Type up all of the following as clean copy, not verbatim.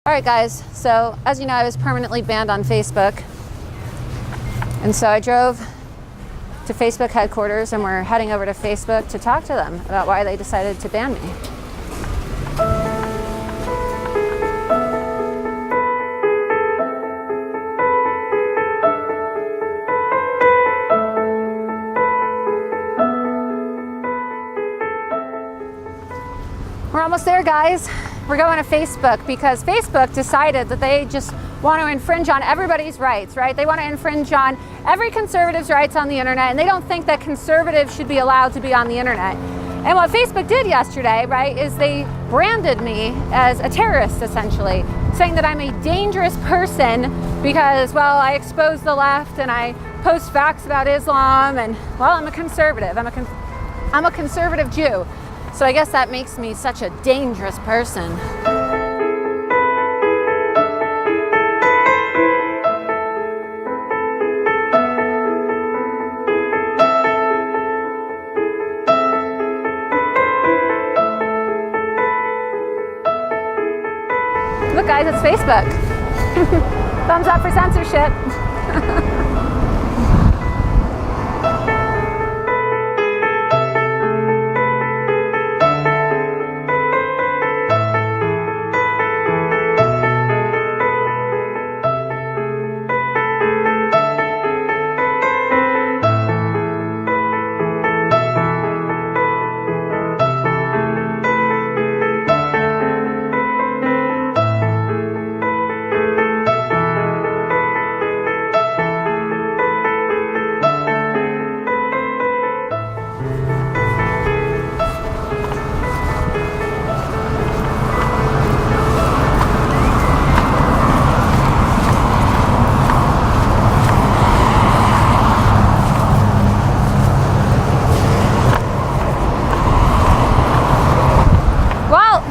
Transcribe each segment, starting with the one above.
All right, guys, so as you know, I was permanently banned on Facebook. And so I drove to Facebook headquarters and we're heading over to Facebook to talk to them about why they decided to ban me. We're almost there, guys. We're going to Facebook because Facebook decided that they just want to infringe on everybody's rights, right? They want to infringe on every conservative's rights on the internet, and they don't think that conservatives should be allowed to be on the internet. And what Facebook did yesterday, right, is they branded me as a terrorist, essentially, saying that I'm a dangerous person because, well, I expose the left and I post facts about Islam, and, well, I'm a conservative. I'm a conservative Jew. So I guess that makes me such a dangerous person. Look, guys, it's Facebook. Thumbs up for censorship.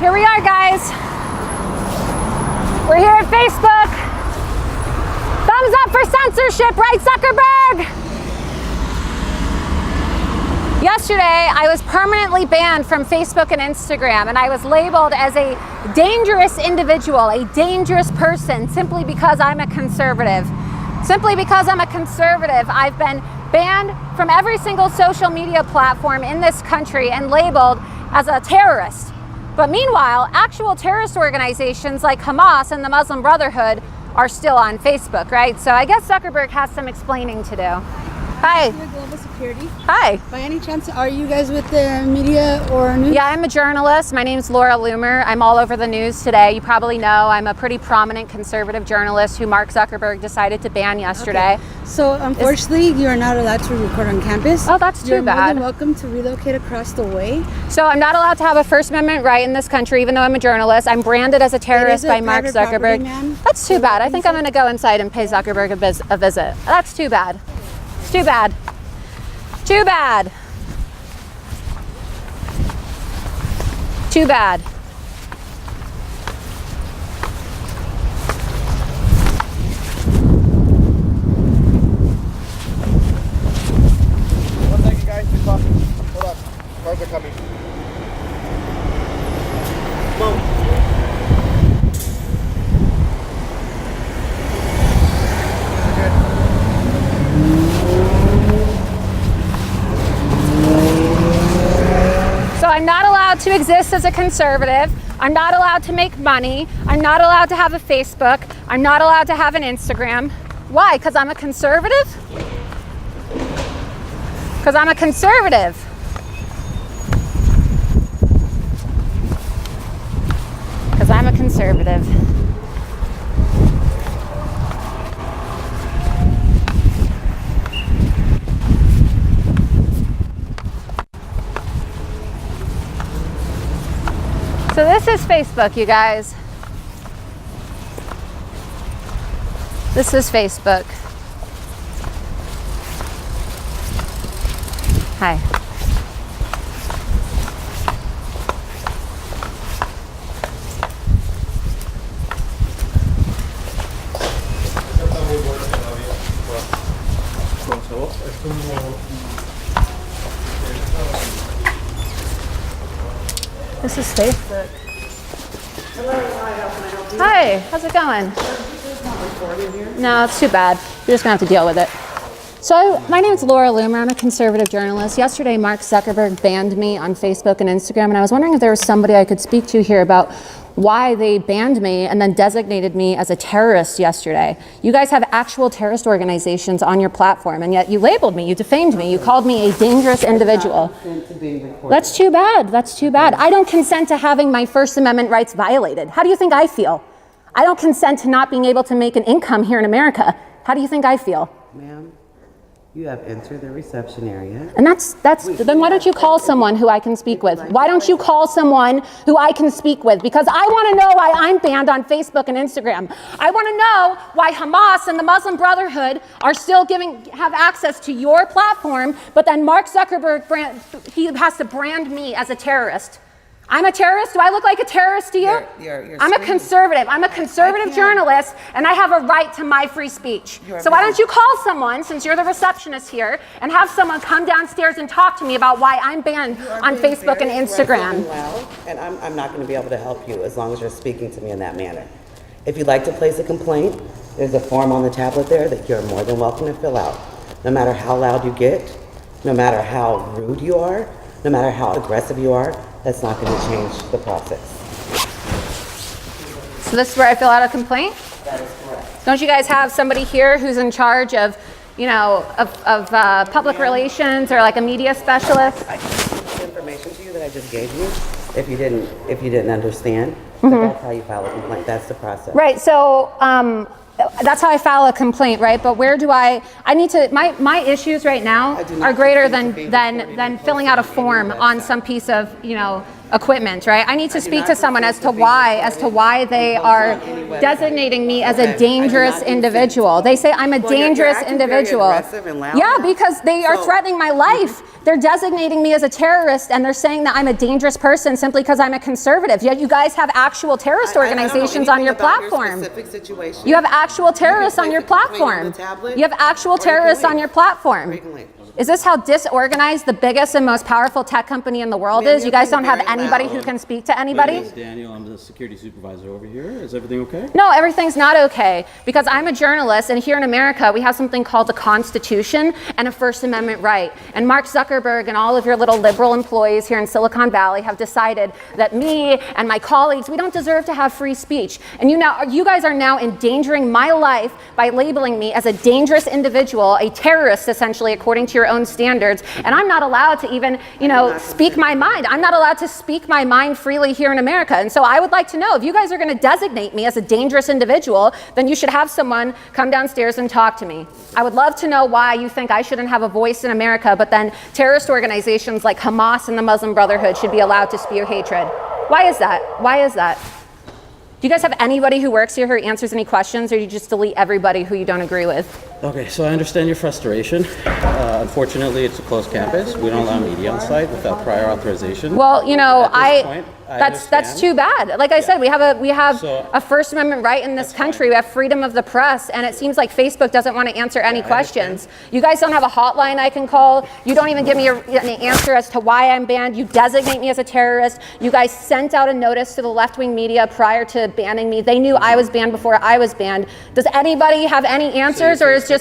Here we are, guys. We're here at Facebook. Thumbs up for censorship, right, Zuckerberg? Yesterday, I was permanently banned from Facebook and Instagram, and I was labeled as a dangerous individual, a dangerous person, simply because I'm a conservative. Simply because I'm a conservative, I've been banned from every single social media platform in this country and labeled as a terrorist. But meanwhile, actual terrorist organizations like Hamas and the Muslim Brotherhood are still on Facebook, right? So I guess Zuckerberg has some explaining to do. Hi. Global Security. Hi. By any chance, are you guys with the media or news? Yeah, I'm a journalist. My name's Laura Loomer. I'm all over the news today. You probably know I'm a pretty prominent conservative journalist who Mark Zuckerberg decided to ban yesterday. Okay. So unfortunately, you're not allowed to record on campus. Oh, that's too bad. You're more than welcome to relocate across the way. So I'm not allowed to have a First Amendment right in this country, even though I'm a journalist. I'm branded as a terrorist by Mark Zuckerberg. That's too bad. I think I'm going to go inside and pay Zuckerberg a visit. That's too bad. It's too bad. Too bad. Too bad. One second, guys. Just talking. Hold on. Cars are coming. Move. So I'm not allowed to exist as a conservative. I'm not allowed to make money. I'm not allowed to have a Facebook. I'm not allowed to have an Instagram. Why? Because I'm a conservative? Because I'm a conservative. Because I'm a conservative. So this is Facebook, you guys. This is Facebook. Hi. This is Facebook. Hello, hi, how can I help you? Hi, how's it going? No, it's too bad. You're just gonna have to deal with it. So my name's Laura Loomer. I'm a conservative journalist. Yesterday, Mark Zuckerberg banned me on Facebook and Instagram, and I was wondering if there was somebody I could speak to here about why they banned me and then designated me as a terrorist yesterday. You guys have actual terrorist organizations on your platform, and yet you labeled me, you defamed me, you called me a dangerous individual. That's too bad, that's too bad. I don't consent to having my First Amendment rights violated. How do you think I feel? I don't consent to not being able to make an income here in America. How do you think I feel? Ma'am, you have entered the reception area. And then why don't you call someone who I can speak with? Why don't you call someone who I can speak with? Because I want to know why I'm banned on Facebook and Instagram. I want to know why Hamas and the Muslim Brotherhood are still have access to your platform, but then Mark Zuckerberg, he has to brand me as a terrorist. I'm a terrorist? Do I look like a terrorist to you? You're I'm a conservative. I'm a conservative journalist, and I have a right to my free speech. So why don't you call someone, since you're the receptionist here, and have someone come downstairs and talk to me about why I'm banned on Facebook and Instagram. And I'm not going to be able to help you as long as you're speaking to me in that manner. If you'd like to place a complaint, there's a form on the tablet there that you're more than welcome to fill out. No matter how loud you get, no matter how rude you are, no matter how aggressive you are, that's not going to change the process. So this is where I fill out a complaint? That is correct. Don't you guys have somebody here who's in charge of, public relations or like a media specialist? I can give the information to you that I just gave you if you didn't understand. But that's how you file a complaint. That's the process. Right. So that's how I file a complaint, right? But where do I need to, my issues right now are greater than filling out a form on some piece of, equipment, right? I need to speak to someone as to why they are designating me as a dangerous individual. They say I'm a dangerous individual. Yeah, because they are threatening my life. They're designating me as a terrorist, and they're saying that I'm a dangerous person simply because I'm a conservative. Yet you guys have actual terrorist organizations on your platform. You have actual terrorists on your platform. You have actual terrorists on your platform. Is this how disorganized the biggest and most powerful tech company in the world is? You guys don't have anybody who can speak to anybody? My name is Daniel. I'm the security supervisor over here. Is everything okay? No, everything's not okay, because I'm a journalist, and here in America we have something called the Constitution and a First Amendment right. And Mark Zuckerberg and all of your little liberal employees here in Silicon Valley have decided that me and my colleagues, we don't deserve to have free speech. And you guys are now endangering my life by labeling me as a dangerous individual, a terrorist essentially, according to your own standards. And I'm not allowed to even, speak my mind. I'm not allowed to speak my mind freely here in America. And so I would like to know, if you guys are going to designate me as a dangerous individual, then you should have someone come downstairs and talk to me. I would love to know why you think I shouldn't have a voice in America, but then terrorist organizations like Hamas and the Muslim Brotherhood should be allowed to spew hatred. Why is that? Why is that? Do you guys have anybody who works here who answers any questions, or do you just delete everybody who you don't agree with? Okay, so I understand your frustration. Unfortunately, it's a closed campus. We don't allow media on site without prior authorization. Well, That's too bad. Like I said, we have a First Amendment right in this country. We have freedom of the press, and it seems like Facebook doesn't want to answer any questions. You guys don't have a hotline I can call. You don't even give me an answer as to why I'm banned. You designate me as a terrorist. You guys sent out a notice to the left-wing media prior to banning me. They knew I was banned before I was banned. Does anybody have any answers, or is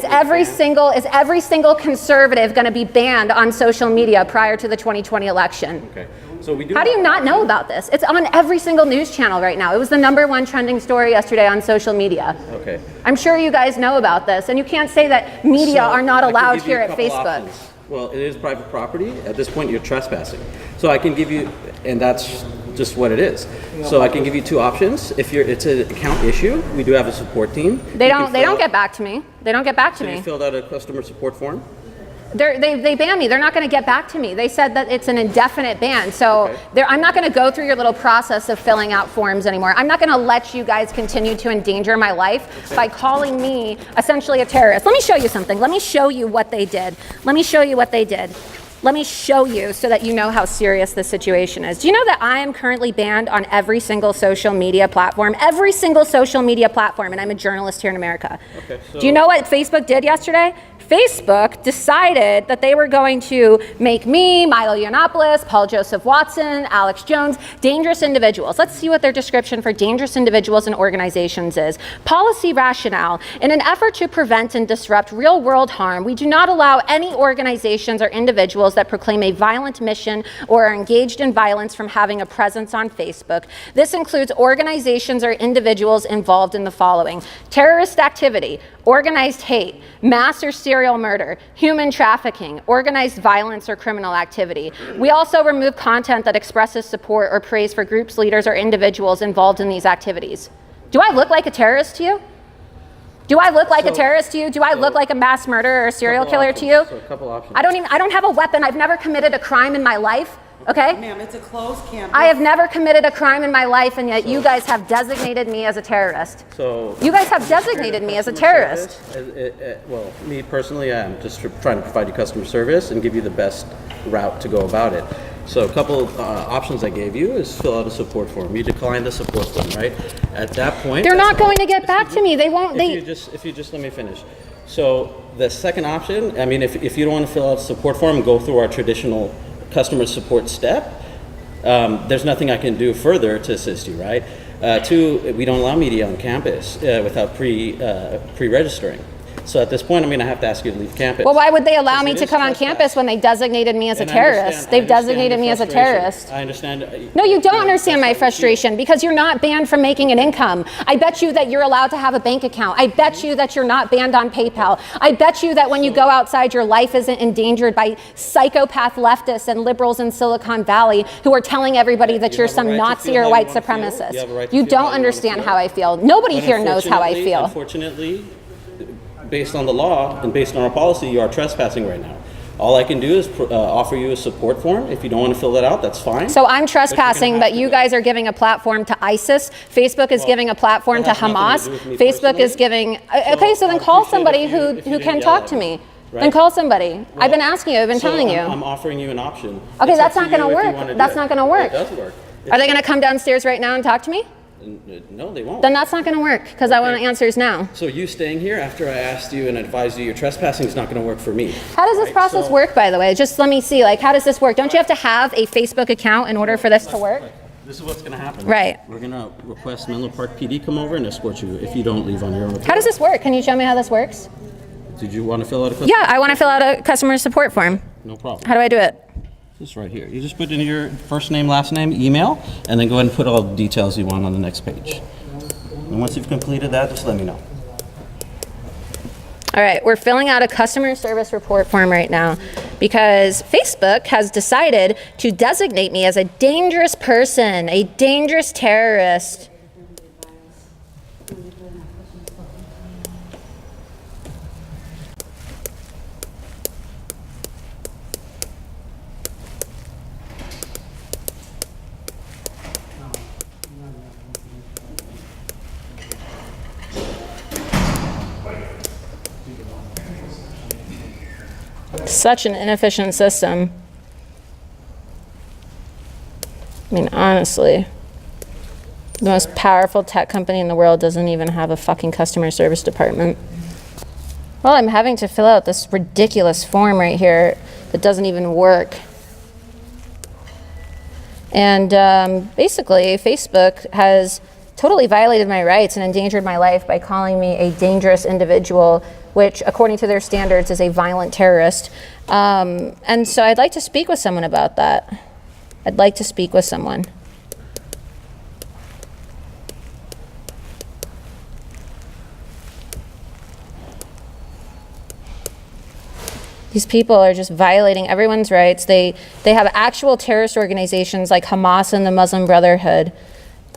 every single conservative going to be banned on social media prior to the 2020 election? Okay. So we do. How do you not know about this? It's on every single news channel right now. It was the #1 trending story yesterday on social media. Okay. I'm sure you guys know about this, and you can't say that media are not allowed here at Facebook. Well, it is private property. At this point, you're trespassing. So I can give you, and that's just what it is. So I can give you two options. If it's an account issue, we do have a support team. They don't get back to me. They don't get back to me. You filled out a customer support form? They ban me. They're not going to get back to me. They said that it's an indefinite ban. So I'm not going to go through your little process of filling out forms anymore. I'm not going to let you guys continue to endanger my life by calling me essentially a terrorist. Let me show you something. Let me show you what they did. Let me show you so that you know how serious this situation is. Do you know that I am currently banned on every single social media platform? Every single social media platform, and I'm a journalist here in America. Okay, so do you know what Facebook did yesterday? Facebook decided that they were going to make me, Milo Yiannopoulos, Paul Joseph Watson, Alex Jones, dangerous individuals. Let's see what their description for dangerous individuals and organizations is. Policy rationale. In an effort to prevent and disrupt real-world harm, we do not allow any organizations or individuals that proclaim a violent mission or are engaged in violence from having a presence on Facebook. This includes organizations or individuals involved in the following: terrorist activity, organized hate, mass or serial murder, human trafficking, organized violence, or criminal activity. We also remove content that expresses support or praise for groups, leaders, or individuals involved in these activities. Do I look like a terrorist to you? Do I look like a terrorist to you? Do I look like a mass murderer or serial killer to you? So a couple options. I don't have a weapon. I've never committed a crime in my life. Okay? Ma'am, it's a closed campus. I have never committed a crime in my life, and yet you guys have designated me as a terrorist. So You guys have designated me as a terrorist. Well, me personally, I'm just trying to provide you customer service and give you the best route to go about it. So a couple options I gave you is fill out a support form. You declined the support form, right? At that point, They're that's not going to get back to me. They won't. If you just let me finish. So the second option, I mean, if you don't want to fill out a support form and go through our traditional customer support step, there's nothing I can do further to assist you, right? Two, we don't allow media on campus without pre-registering. So at this point, I'm going to have to ask you to leave campus. Well, why would they allow Because me it to is come on trespass. campus when they designated me as a And I terrorist? understand- They've I understand designated your me as a frustration. terrorist. I understand. No, you don't understand my That's how you feel. frustration because you're not banned from making an income. I bet you that you're allowed to have a bank account. I bet you that you're not banned on PayPal. I bet you that when you go outside, your life isn't endangered by psychopath leftists and liberals in Silicon Valley who are telling everybody that You you're have a some right to Nazi feel or how white you wanna feel. You have a supremacist. right to You feel don't how you wanna understand feel. how I feel. Nobody But here knows how I feel. Unfortunately, based on the law and based on our policy, you are trespassing right now. All I can do is offer you a support form. If you don't want to fill that out, that's fine. So I'm trespassing, have but to you go. guys are giving a platform to ISIS. Facebook is giving a platform to that has nothing Hamas. to do with me Facebook is personally. giving. Okay, so then I'd call appreciate somebody if you who didn't can yell talk at to me. right? Then call somebody. I've been asking you. I've been So telling you. I'm offering you an option. Okay, It's that's up not to going you to if you work. wanna do That's it. not going to work. It does work. Are they going to come downstairs right now and talk to me? No, they won't. Then that's not going to work because I want answers now. So you staying here after I asked you and advised you you're trespassing is not going to work for me. How does this Right, process so- work, by the way? Just let me see. Like, how does this work? Don't you have to have a Facebook account in order for this to work? This is what's going to happen. Right. We're going to request Menlo Park PD come over and escort you if you don't leave on your own. How does this work? Can you show me how this works? Did you want to fill out a Yeah, I want to fill out a customer support form. No problem. How do I do it? This right here. You just put in your first name, last name, email, and then go ahead and put all the details you want on the next page. And once you've completed that, just let me know. All right, we're filling out a customer service report form right now because Facebook has decided to designate me as a dangerous person, a dangerous terrorist. Such an inefficient system. I mean, honestly, the most powerful tech company in the world doesn't even have a fucking customer service department. Well, I'm having to fill out this ridiculous form right here that doesn't even work. And basically, Facebook has totally violated my rights and endangered my life by calling me a dangerous individual, which, according to their standards, is a violent terrorist. And so I'd like to speak with someone about that. I'd like to speak with someone. These people are just violating everyone's rights. They have actual terrorist organizations like Hamas and the Muslim Brotherhood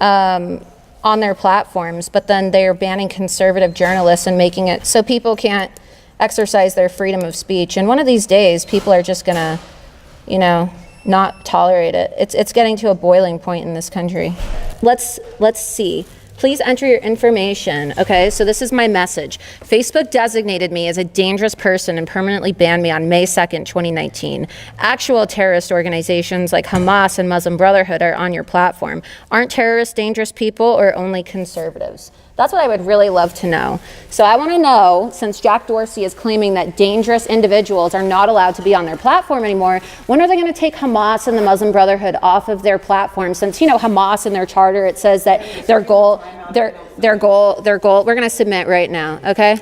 on their platforms, but then they are banning conservative journalists and making it so people can't exercise their freedom of speech. And one of these days, people are just gonna, not tolerate it. It's getting to a boiling point in this country. Let's see. Please enter your information. Okay, so this is my message. Facebook designated me as a dangerous person and permanently banned me on May 2nd, 2019. Actual terrorist organizations like Hamas and Muslim Brotherhood are on your platform. Aren't terrorists dangerous people or only conservatives? That's what I would really love to know. So I want to know, since Jack Dorsey is claiming that dangerous individuals are not allowed to be on their platform anymore, when are they going to take Hamas and the Muslim Brotherhood off of their platform? Since, you know, Hamas in their charter, it says that their goal, we're going to submit right now, okay?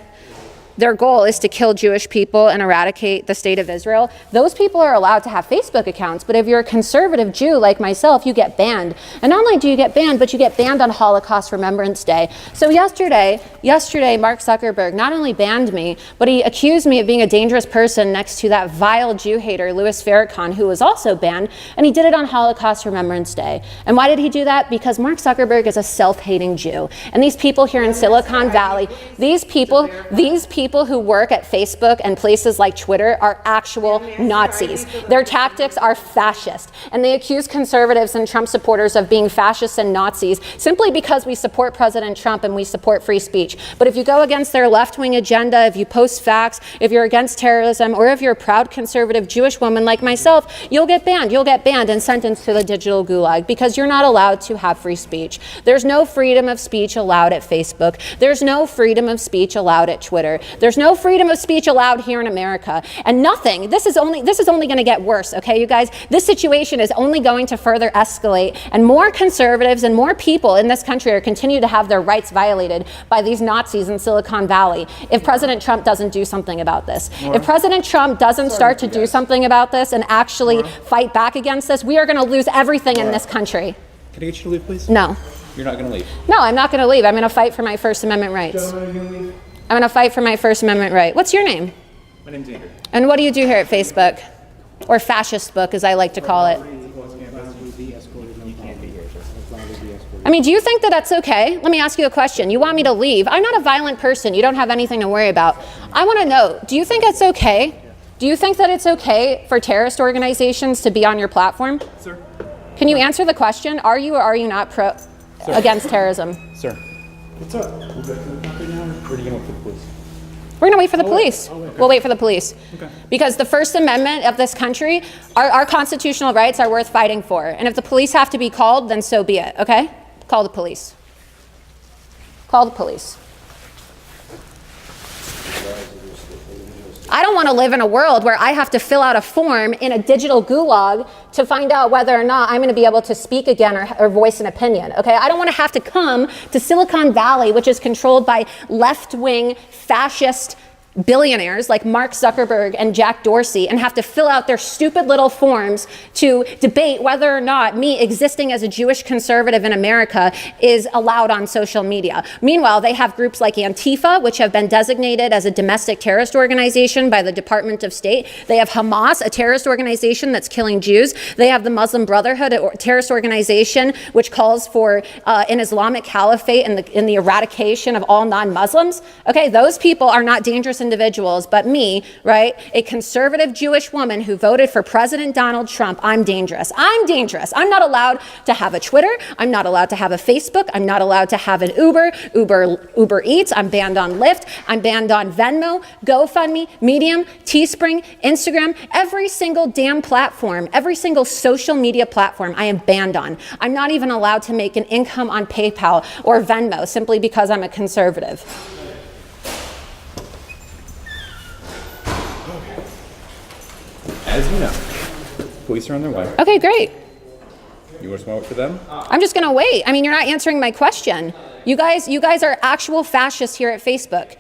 Their goal is to kill Jewish people and eradicate the state of Israel. Those people are allowed to have Facebook accounts, but if you're a conservative Jew like myself, you get banned. And not only do you get banned, but you get banned on Holocaust Remembrance Day. So yesterday, Mark Zuckerberg not only banned me, but he accused me of being a dangerous person next to that vile Jew hater, Louis Farrakhan, who was also banned, and he did it on Holocaust Remembrance Day. And why did he do that? Because Mark Zuckerberg is a self-hating Jew. And these people here in Silicon Valley, these people who work at Facebook and places like Twitter are actual Nazis. Their tactics are fascist. And they accuse conservatives and Trump supporters of being fascists and Nazis simply because we support President Trump and we support free speech. But if you go against their left-wing agenda, if you post facts, if you're against terrorism, or if you're a proud conservative Jewish woman like myself, you'll get banned. You'll get banned and sentenced to the digital gulag because you're not allowed to have free speech. There's no freedom of speech allowed at Facebook. There's no freedom of speech allowed at Twitter. There's no freedom of speech allowed here in America. And nothing, this is only going to get worse, okay, you guys? This situation is only going to further escalate, and more conservatives and more people in this country are continue to have their rights violated by these Nazis in Silicon Valley if President Trump doesn't do something about this. If President Trump doesn't start to do something about this and actually fight back against this, we are going to lose everything in this country. Can I get you to leave, please? No. You're not going to leave? No, I'm not going to leave. I'm going to fight for my First Amendment rights. I'm going to fight for my First Amendment right. What's your name? My name's Andrew. And what do you do here at Facebook? Or Fascist Book, as I like to call it. I mean, do you think that that's okay? Let me ask you a question. You want me to leave? I'm not a violent person. You don't have anything to worry about. I want to know, do you think it's okay? Do you think that it's okay for terrorist organizations to be on your platform? Sir. Can you answer the question? Are you or are you not against terrorism? Sir. What's up? We'll go to the property now, or are you going to wait for the police? We're going to wait for the police. wait. We'll wait for the police. Okay. Because the First Amendment of this country, our constitutional rights are worth fighting for. And if the police have to be called, then so be it, okay? Call the police. Call the police. I don't want to live in a world where I have to fill out a form in a digital gulag to find out whether or not I'm going to be able to speak again or voice an opinion, okay? I don't want to have to come to Silicon Valley, which is controlled by left-wing fascist billionaires like Mark Zuckerberg and Jack Dorsey and have to fill out their stupid little forms to debate whether or not me existing as a Jewish conservative in America is allowed on social media. Meanwhile, they have groups like Antifa, which have been designated as a domestic terrorist organization by the Department of State. They have Hamas, a terrorist organization that's killing Jews. They have the Muslim Brotherhood, a terrorist organization which calls for an Islamic caliphate and the eradication of all non-Muslims. Okay, those people are not dangerous individuals, but me, right, a conservative Jewish woman who voted for President Donald Trump, I'm dangerous. I'm dangerous. I'm not allowed to have a Twitter. I'm not allowed to have a Facebook. I'm not allowed to have an Uber Eats. I'm banned on Lyft. I'm banned on Venmo, GoFundMe, Medium, Teespring, Instagram, every single damn platform, every single social media platform I am banned on. I'm not even allowed to make an income on PayPal or Venmo simply because I'm a conservative. As you know, police are on their way. Okay, great. You want to wait for them? I'm just going to wait. I mean, you're not answering my question. You guys are actual fascists here at Facebook.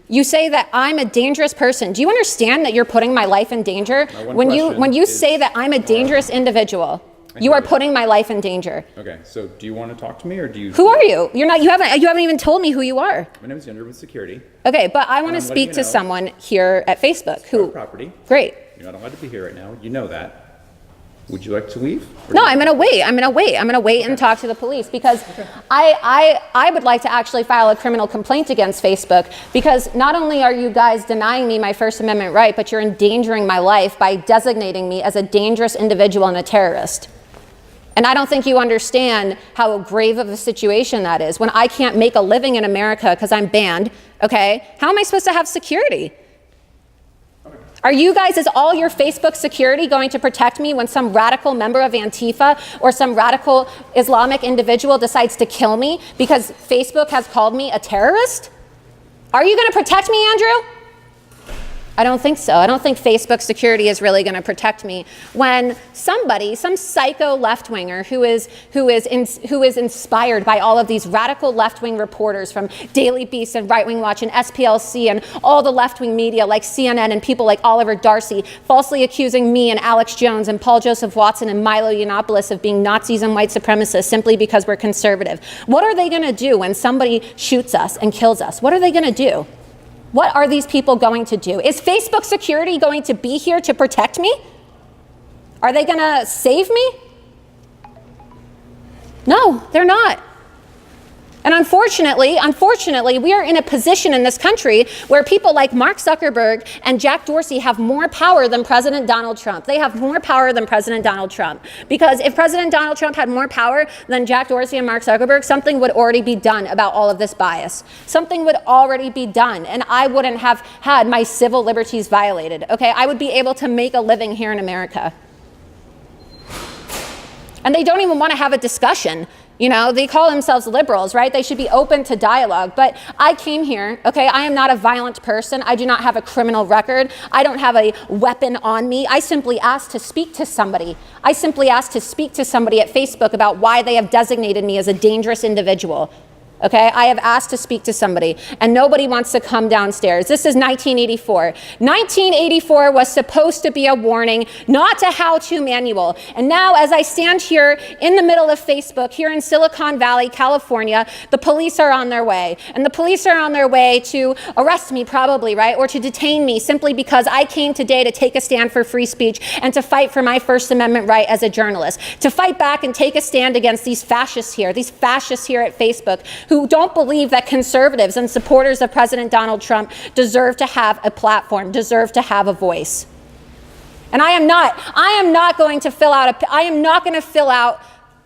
You say that I'm a dangerous person. Do you understand that you're putting my life in danger? When you say that I'm a dangerous individual, you are putting my life in danger. Okay, so do you want to talk to me, or do you? Who are you? You haven't even told me who you are. My name is Andrew with security. Okay, but I want to speak to someone here at Facebook who. Property. Great. You're not allowed to be here right now. You know that. Would you like to leave? No, I'm going to wait. I'm going to wait and talk to the police because I would like to actually file a criminal complaint against Facebook because not only are you guys denying me my First Amendment right, but you're endangering my life by designating me as a dangerous individual and a terrorist. And I don't think you understand how grave of a situation that is. When I can't make a living in America because I'm banned, okay, how am I supposed to have security? Are you guys, is all your Facebook security going to protect me when some radical member of Antifa or some radical Islamic individual decides to kill me because Facebook has called me a terrorist? Are you going to protect me, Andrew? I don't think so. I don't think Facebook security is really going to protect me when somebody, some psycho left-winger who is inspired by all of these radical left-wing reporters from Daily Beast and Right Wing Watch and SPLC and all the left-wing media like CNN and people like Oliver Darcy falsely accusing me and Alex Jones and Paul Joseph Watson and Milo Yiannopoulos of being Nazis and white supremacists simply because we're conservative. What are they going to do when somebody shoots us and kills us? What are they going to do? What are these people going to do? Is Facebook security going to be here to protect me? Are they going to save me? No, they're not. And unfortunately, we are in a position in this country where people like Mark Zuckerberg and Jack Dorsey have more power than President Donald Trump. They have more power than President Donald Trump. Because if President Donald Trump had more power than Jack Dorsey and Mark Zuckerberg, something would already be done about all of this bias. Something would already be done, and I wouldn't have had my civil liberties violated, okay? I would be able to make a living here in America. And they don't even want to have a discussion. You know, they call themselves liberals, right? They should be open to dialogue. But I came here, okay? I am not a violent person. I do not have a criminal record. I don't have a weapon on me. I simply asked to speak to somebody. I simply asked to speak to somebody at Facebook about why they have designated me as a dangerous individual. Okay, I have asked to speak to somebody, and nobody wants to come downstairs. This is 1984. 1984 was supposed to be a warning, not a how-to manual. And now, as I stand here in the middle of Facebook, here in Silicon Valley, California, the police are on their way. And the police are on their way to arrest me, probably, right? Or to detain me simply because I came today to take a stand for free speech and to fight for my First Amendment right as a journalist. To fight back and take a stand against these fascists here at Facebook, who don't believe that conservatives and supporters of President Donald Trump deserve to have a platform, deserve to have a voice. And I am not going to fill out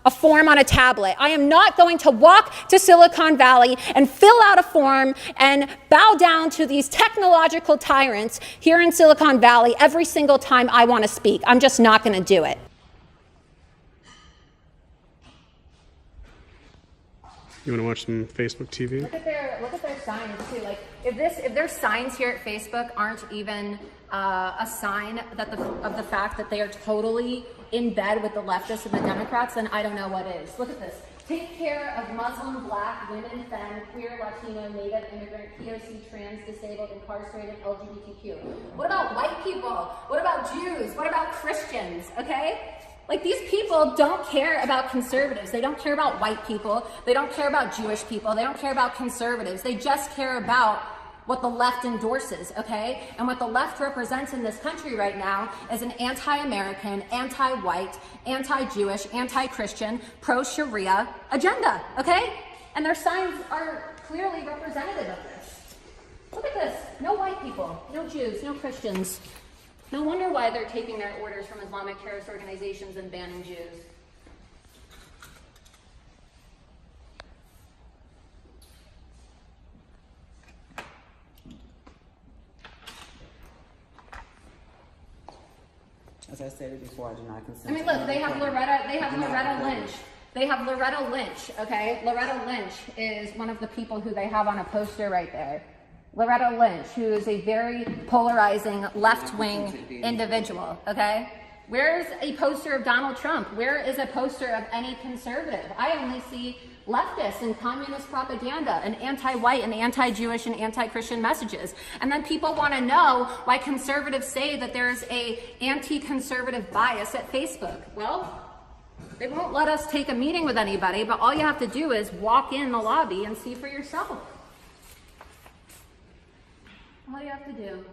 a form on a tablet. I am not going to walk to Silicon Valley and fill out a form and bow down to these technological tyrants here in Silicon Valley every single time I want to speak. I'm just not going to do it. You want to watch some Facebook TV? Look at their signs too. Like if their signs here at Facebook aren't even a sign of the fact that they are totally in bed with the leftists and the Democrats, then I don't know what is. Look at this. Take care of Muslim, Black, women, femme, queer, Latino, Native, immigrant, POC, trans, disabled, incarcerated, LGBTQ. What about white people? What about Jews? What about Christians? Okay? Like, these people don't care about conservatives. They don't care about white people. They don't care about Jewish people. They don't care about conservatives. They just care about what the left endorses, okay? And what the left represents in this country right now is an anti-American, anti-white, anti-Jewish, anti-Christian, pro-Sharia agenda, okay? And their signs are clearly representative of this. Look at this. No white people, no Jews, no Christians. No wonder why they're taking their orders from Islamic terrorist organizations and banning Jews. As I stated before, I do not consent. I mean, look, they have Loretta Lynch. They have Loretta Lynch, okay? Loretta Lynch is one of the people who they have on a poster right there. Loretta Lynch, who is a very polarizing left-wing individual, okay? Where's a poster of Donald Trump? Where is a poster of any conservative? I only see leftists and communist propaganda and anti-white and anti-Jewish and anti-Christian messages. And then people want to know why conservatives say that there's a anti-conservative bias at Facebook. Well, they won't let us take a meeting with anybody, but all you have to do is walk in the lobby and see for yourself. What do you have to do?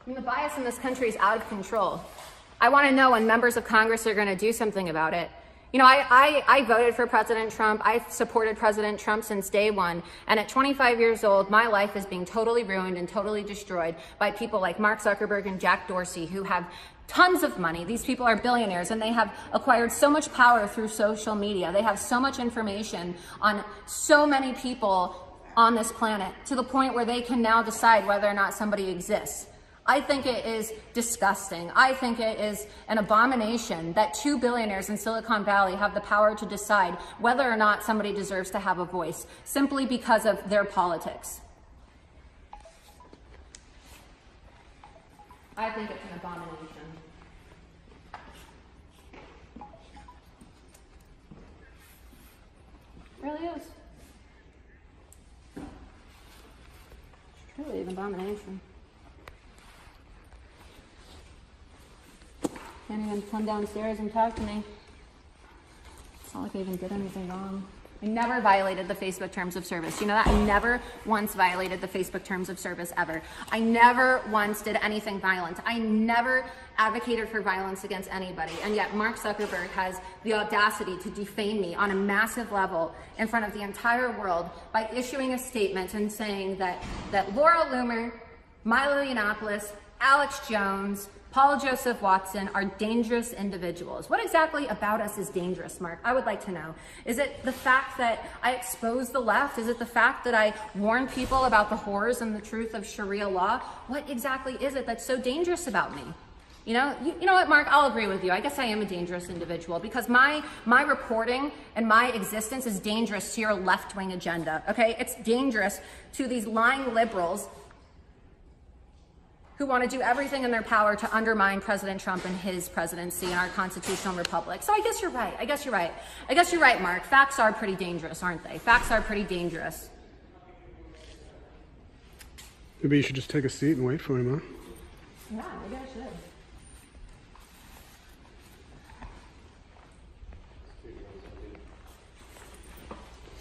I mean, the bias in this country is out of control. I want to know when members of Congress are going to do something about it. You know, I voted for President Trump. I've supported President Trump since day one. And at 25 years old, my life is being totally ruined and totally destroyed by people like Mark Zuckerberg and Jack Dorsey, who have tons of money. These people are billionaires and they have acquired so much power through social media. They have so much information on so many people on this planet to the point where they can now decide whether or not somebody exists. I think it is disgusting. I think it is an abomination that 2 billionaires in Silicon Valley have the power to decide whether or not somebody deserves to have a voice simply because of their politics. I think it's an abomination. It really is. It's truly an abomination. Can't even come downstairs and talk to me. It's not like I even did anything wrong. I never violated the Facebook terms of service. You know that? I never once violated the Facebook terms of service ever. I never once did anything violent. I never advocated for violence against anybody. And yet Mark Zuckerberg has the audacity to defame me on a massive level in front of the entire world by issuing a statement and saying that Laura Loomer, Milo Yiannopoulos, Alex Jones, Paul Joseph Watson are dangerous individuals. What exactly about us is dangerous, Mark? I would like to know. Is it the fact that I expose the left? Is it the fact that I warn people about the horrors and the truth of Sharia law? What exactly is it that's so dangerous about me? You know what, Mark, I'll agree with you. I guess I am a dangerous individual because my reporting and my existence is dangerous to your left-wing agenda, okay? It's dangerous to these lying liberals who want to do everything in their power to undermine President Trump and his presidency and our constitutional republic. So I guess you're right. I guess you're right, Mark. Facts are pretty dangerous, aren't they? Facts are pretty dangerous. Maybe you should just take a seat and wait for him, huh? Yeah, maybe I should.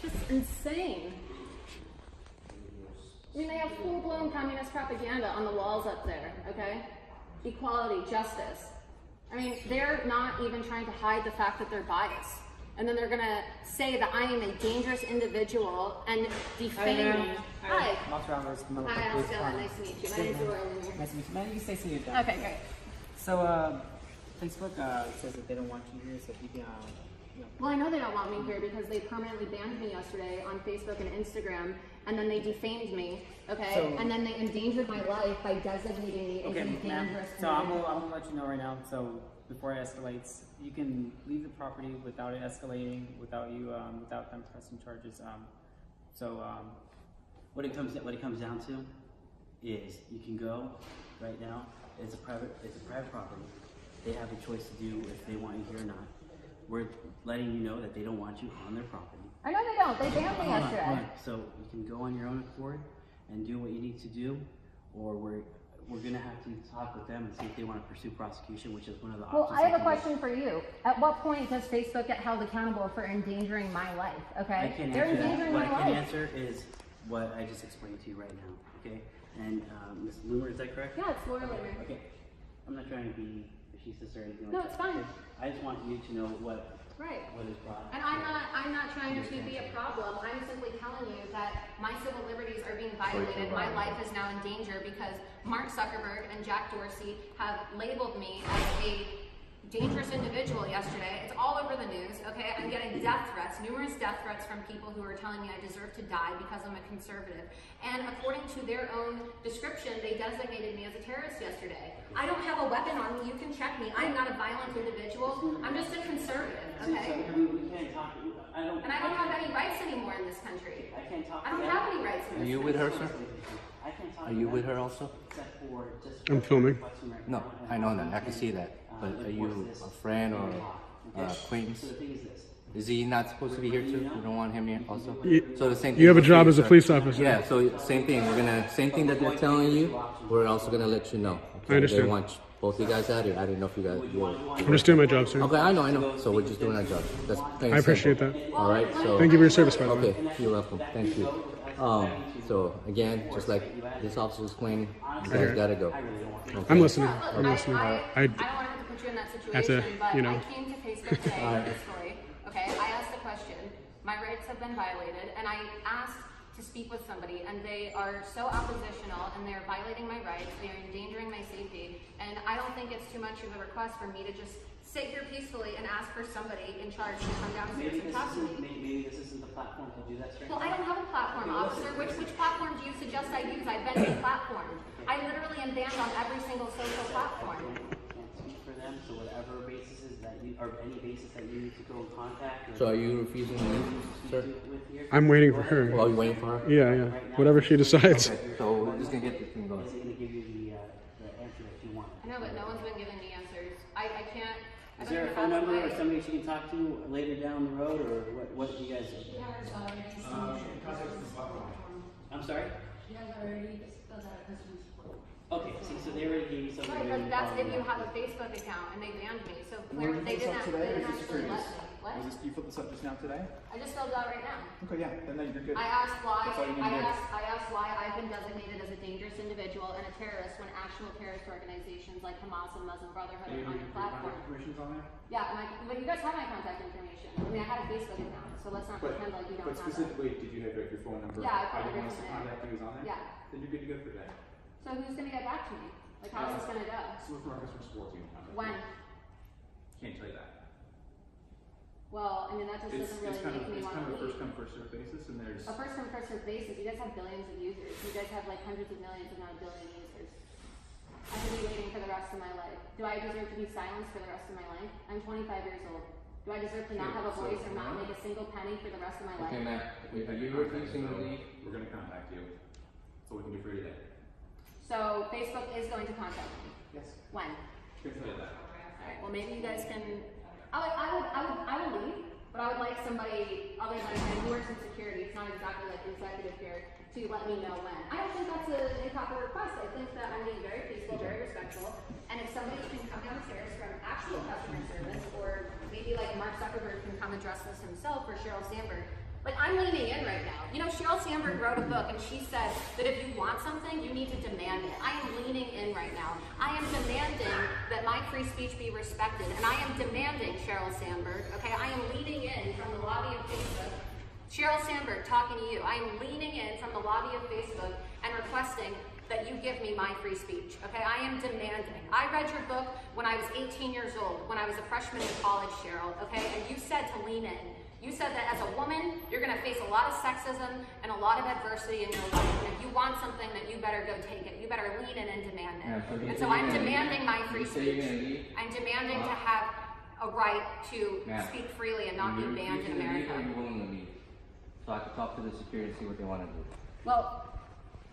It's just insane. I mean, they have full-blown communist propaganda on the walls up there, okay? Equality, justice. I mean, they're not even trying to hide the fact that they're biased. And then they're gonna say that I am a dangerous individual and defame me. Hi. Hi, Alstella. Nice to meet you. My name's Laura Loomer. Nice to meet you. Man, you can say see you. Okay, great. So, Facebook says that they don't want you here, so if you can, Well, I know they don't want me here because they permanently banned me yesterday on Facebook and Instagram, and then they defamed me, okay? And then they endangered my life by designating me as a dangerous So I'm gonna let you know right now. So before it escalates, you can leave the property without it escalating, without you, without them pressing charges. What it comes down to is you can go right now. It's a private property. They have a choice to do if they want you here or not. We're letting you know that they don't want you on their property. I know they don't. They banned me yesterday. Hold on. So you can go on your own accord and do what you need to do, or we're gonna have to talk with them and see if they want to pursue prosecution, which is one of the options. Well, I have a question for you. At what point does Facebook get held accountable for endangering my life? Okay, I can't they're answer endangering that. What my I can life. answer is what I just explained to you right now. Okay, and Ms. Loomer, is that correct? Yeah, it's Laura Loomer. Okay, I'm not trying to be facetious or anything like No, that. it's fine. Okay? I just want you to know what is brought. And I'm not trying to be a problem. I'm simply telling you that my civil liberties are being violated. My life is now in danger because Mark Zuckerberg and Jack Dorsey have labeled me as a dangerous individual yesterday. It's all over the news, okay? I'm getting death threats, numerous death threats from people who are telling me I deserve to die because I'm a conservative. And according to their own description, they designated me as a terrorist yesterday. I don't have a weapon on me. You can check me. I'm not a violent individual. I'm just a conservative, okay? We can't talk. And I don't have any rights anymore in this country. I can't talk. I don't have any rights in this country. Are you with her, sir? I can't talk. Are you with her also? Except for just I'm filming. No, I know that. I can see that. But are you a friend or acquaintance? So the thing is this. Is he not supposed to be here too? You don't want him here also? You- So the same thing. You have a goes job for as a sir. police officer. Yeah, so same thing. Same thing that they're telling you, we're also gonna let you know. Okay? I understand. They want both you guys out here. I didn't know if you guys were. I'm just doing my job, sir. Okay, I know. So we're just doing our job. That's plain and I appreciate simple. that. All right. So Thank you for your service, by the way. Okay, you're welcome. Thank you. So again, just like this officer was explaining, you guys Okay. gotta go. Okay. I'm listening. Look, I'm listening. I I don't want to have to put you in that have to, situation, but you know. I came to Facebook today with this story. Okay, I asked the question. My rights have been violated, and I asked to speak with somebody and they are so oppositional and they're violating my rights, they're endangering my safety, and I don't think it's too much of a request for me to just sit here peacefully and ask for somebody in charge to come downstairs and talk to me. Maybe this isn't the platform to do that straight. Well, I don't have a platform, officer. Which platform do you suggest I use? I've been deplatformed. I literally am banned on every single social platform. Can't speak for them, so whatever basis is that you, or any basis that you need to go in contact. Or So are you refusing to leave, sir? I'm waiting for her. Well, you waiting for her? Yeah. Whatever she decides. Okay, so we're just gonna get this thing going. Is it going to give you the answer that you want? I know, but no one's been giving me answers. I can't. Is there a phone number or somebody she can talk to later down the road, or what do you guys do? I'm sorry? Okay, see, so they already gave you something. Right, but that's if you have a Facebook account and they banned me. So clearly they didn't actually let me. What? You filled this up just now today? I just filled it out right now. Okay, yeah, then you're good. I asked why. That's all you need to do. I asked why I've been designated as a dangerous individual and a terrorist when actual terrorist organizations like Hamas and Muslim Brotherhood are on your platform. Information's on there? Yeah, but you guys have my contact information. I mean, I had a Facebook account, so let's not pretend like you don't But have that. specifically, did you have your phone number? Yeah, I put I didn't want us to everything contact you, is on there? Yeah. Then you're good to go for today. So who's gonna get back to me? Like, how's this gonna go? So with our customer support team. contact you. When? Can't tell you that. Well, I mean, that just doesn't really make me It's want kind to of a first leave. come, first served basis, and there's. A first come, first served basis. You guys have billions of users. You guys have like hundreds of millions, if not a billion users. I could be waiting for the rest of my life. Do I deserve to be silenced for the rest of my life? I'm 25 years old. Do I deserve to not have a voice or not make a single penny for the rest of my life? Okay, ma'am, are you refusing to leave? We're gonna contact you. That's all we can do for you today. So Facebook is going to contact me. Yes. When? Can't tell you that. Alright, well maybe you guys can, I would leave, but I would like somebody other than him who works in security, it's not exactly like the executive here, to let me know when. I don't think that's an improper request. I think that I'm being very peaceful, very respectful, and if somebody can come downstairs from actual customer service, or maybe like Mark Zuckerberg can come address this himself, or Sheryl Sandberg. Like, I'm leaning in right now. You know, Sheryl Sandberg wrote a book and she said that if you want something, you need to demand it. I am leaning in right now. I am demanding that my free speech be respected. And I am demanding, Sheryl Sandberg, okay, I am leaning in from the lobby of Facebook. Sheryl Sandberg talking to you. I am leaning in from the lobby of Facebook and requesting that you give me my free speech, okay? I am demanding. I read your book when I was 18 years old, when I was a freshman in college, Sheryl, okay? And you said to lean in. You said that as a woman, you're gonna face a lot of sexism and a lot of adversity in your life. And if you want something, then you better go take it. You better lean in and demand it. And so I'm demanding my free speech. I'm demanding to have a right to speak freely and not be banned in America. You're willing to leave, so I can talk to the security and see what they want to do. Well,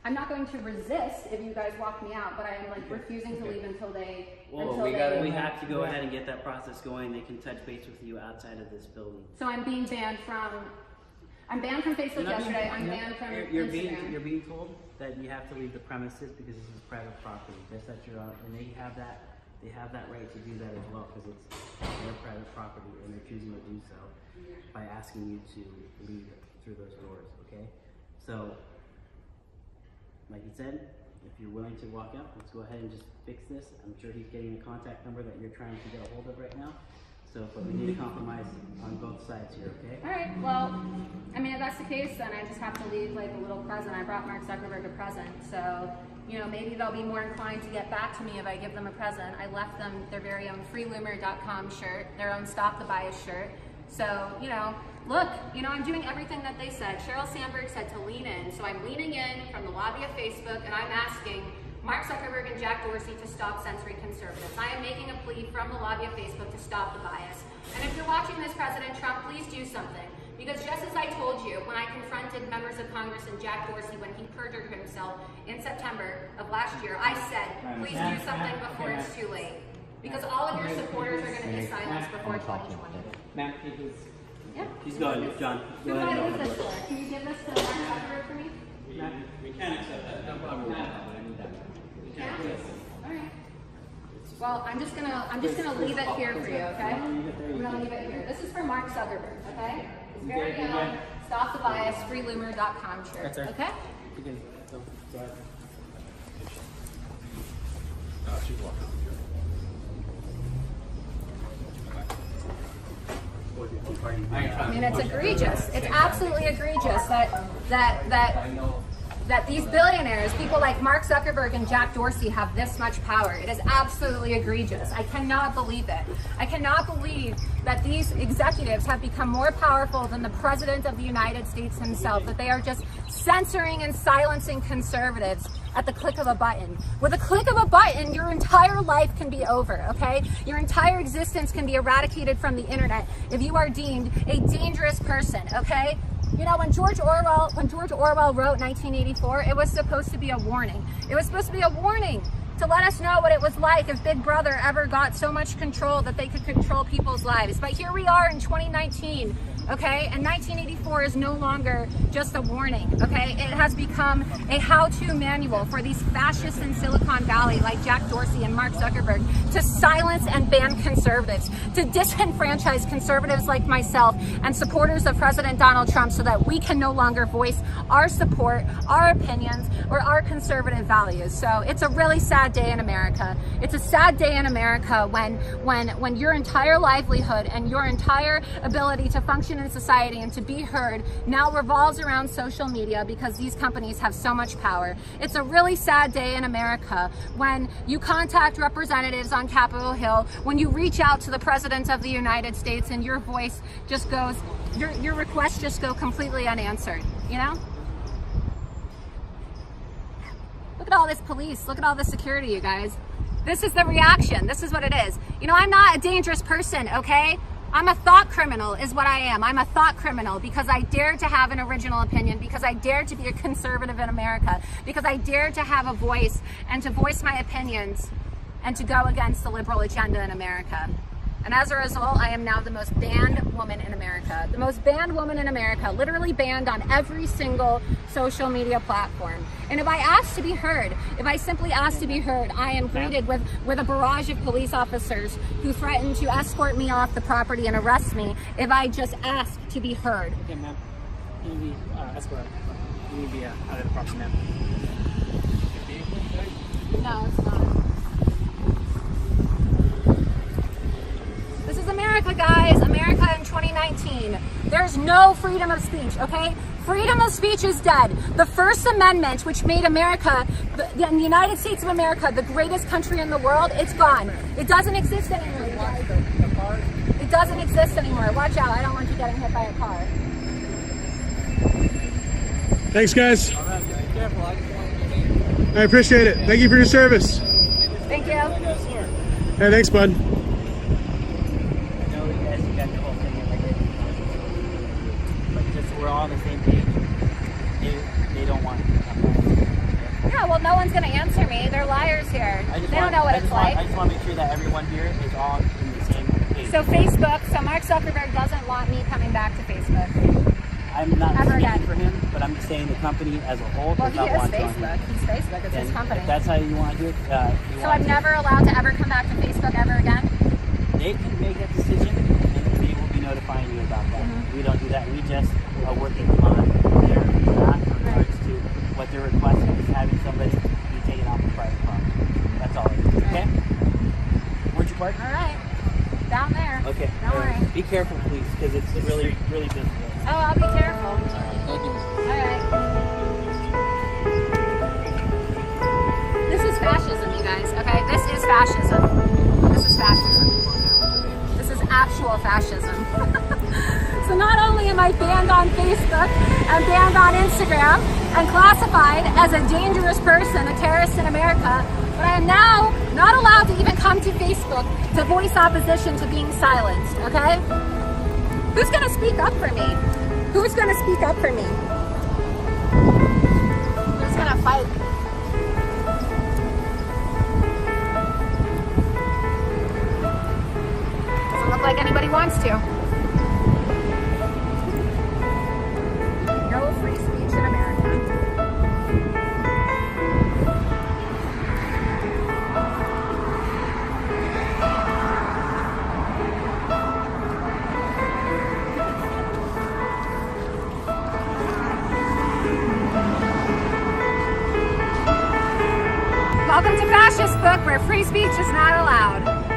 I'm not going to resist if you guys walk me out, but I am like refusing to leave until they. Well, we have to go ahead and get that process going. They can touch base with you outside of this building. So I'm being banned from. I'm banned from Facebook yesterday. I'm banned from Instagram. You're being told that you have to leave the premises because this is private property. Just that you're on, and they have that right to do that as well because it's their private property and they're choosing to do so by asking you to leave through those doors. Okay, so. Like you said, if you're willing to walk out, let's go ahead and just fix this. I'm sure he's getting the contact number that you're trying to get a hold of right now. So, but we need a compromise on both sides here, okay? All right, well, I mean, if that's the case, then I just have to leave like a little present. I brought Mark Zuckerberg a present. So, you know, maybe they'll be more inclined to get back to me if I give them a present. I left them their very own freeloomer.com shirt, their own Stop the Bias shirt. So, you know, look, you know, I'm doing everything that they said. Sheryl Sandberg said to lean in, so I'm leaning in from the lobby of Facebook, and I'm asking Mark Zuckerberg and Jack Dorsey to stop censoring conservatives. I am making a plea from the lobby of Facebook to stop the bias. And if you're watching this, President Trump, please do something. Because just as I told you when I confronted members of Congress and Jack Dorsey when he perjured himself in September of last year, I said, please do something before it's too late. Because all of your supporters are going to be silenced before 2020. Matt, Yeah. he's going, John. Go Who do ahead. I leave this for? Can you give this to Mark Zuckerberg for me? We can accept that. No problem. Yeah? Alright. Well, I'm just gonna leave it here for you, okay? I'm gonna leave it here. This is for Mark Zuckerberg, okay? It's very young, Stop the Bias, freeloomer.com shirt, okay? You can go ahead. She's walking. support the Tea Party. I mean, it's egregious. It's absolutely egregious that these billionaires, people like Mark Zuckerberg and Jack Dorsey, have this much power. It is absolutely egregious. I cannot believe it. I cannot believe that these executives have become more powerful than the President of the United States himself, that they are just censoring and silencing conservatives at the click of a button. With a click of a button, your entire life can be over, okay? Your entire existence can be eradicated from the internet if you are deemed a dangerous person, okay? You know, when George Orwell wrote 1984, it was supposed to be a warning. It was supposed to be a warning to let us know what it was like if Big Brother ever got so much control that they could control people's lives. But here we are in 2019, okay? And 1984 is no longer just a warning, okay? It has become a how-to manual for these fascists in Silicon Valley like Jack Dorsey and Mark Zuckerberg to silence and ban conservatives, to disenfranchise conservatives like myself and supporters of President Donald Trump so that we can no longer voice our support, our opinions, or our conservative values. So it's a really sad day in America. It's a sad day in America when your entire livelihood and your entire ability to function in society and to be heard now revolves around social media because these companies have so much power. It's a really sad day in America when you contact representatives on Capitol Hill, when you reach out to the President of the United States and your voice just goes, your requests just go completely unanswered, you know? Look at all this police, look at all the security, you guys. This is the reaction, this is what it is. You know, I'm not a dangerous person, okay? I'm a thought criminal is what I am. I'm a thought criminal because I dare to have an original opinion, because I dare to be a conservative in America, because I dare to have a voice and to voice my opinions and to go against the liberal agenda in America. And as a result, I am now the most banned woman in America. The most banned woman in America, literally banned on every single social media platform. And if I ask to be heard, if I simply ask to be heard, I am greeted with a barrage of police officers who threaten to escort me off the property and arrest me if I just ask to be heard. Okay, ma'am. You need to be escorted. You need to be out of the property, ma'am. No, it's not. This is America, guys. America in 2019. There's no freedom of speech, okay? Freedom of speech is dead. The First Amendment, which made America, the United States of America, the greatest country in the world, it's gone. It doesn't exist anymore. It doesn't exist anymore. Watch out. I don't want you getting hit by a car. Thanks, guys. I appreciate it. Thank you for your service. Thank you. Hey, thanks, bud. We're all on the same page. They don't want it. Yeah, well, no one's going to answer me. They're liars here. They don't know what it's like. I just want to make sure that everyone here is all in the same page. So Facebook, so Mark Zuckerberg doesn't want me coming back to Facebook. I'm not Ever speaking again. for him, but I'm just saying the company as a whole Well, does he not is want you on here. Facebook. He's Facebook. It's his And company. if that's how you want to do it, So I'm never allowed to ever come back to Facebook ever again? They can make that decision, and they will be notifying you about that. We don't do that. We just are working on their behalf in regards to what they're requesting is having somebody be taken off the private property. That's all it is. Okay? Where'd you park? All right. Down there. Okay. Don't worry. Be careful, please, because it's really, really busy. Oh, I'll be careful. Thank you. All right. This is fascism, you guys. Okay? This is fascism. This is fascism. This is actual fascism. So not only am I banned on Facebook and banned on Instagram and classified as a dangerous person, a terrorist in America, but I am now not allowed to even come to Facebook to voice opposition to being silenced, okay? Who's gonna speak up for me? Who's gonna speak up for me? Who's gonna fight? Doesn't look like anybody wants to. No free speech in America. Welcome to Fascist Book, where free speech is not allowed.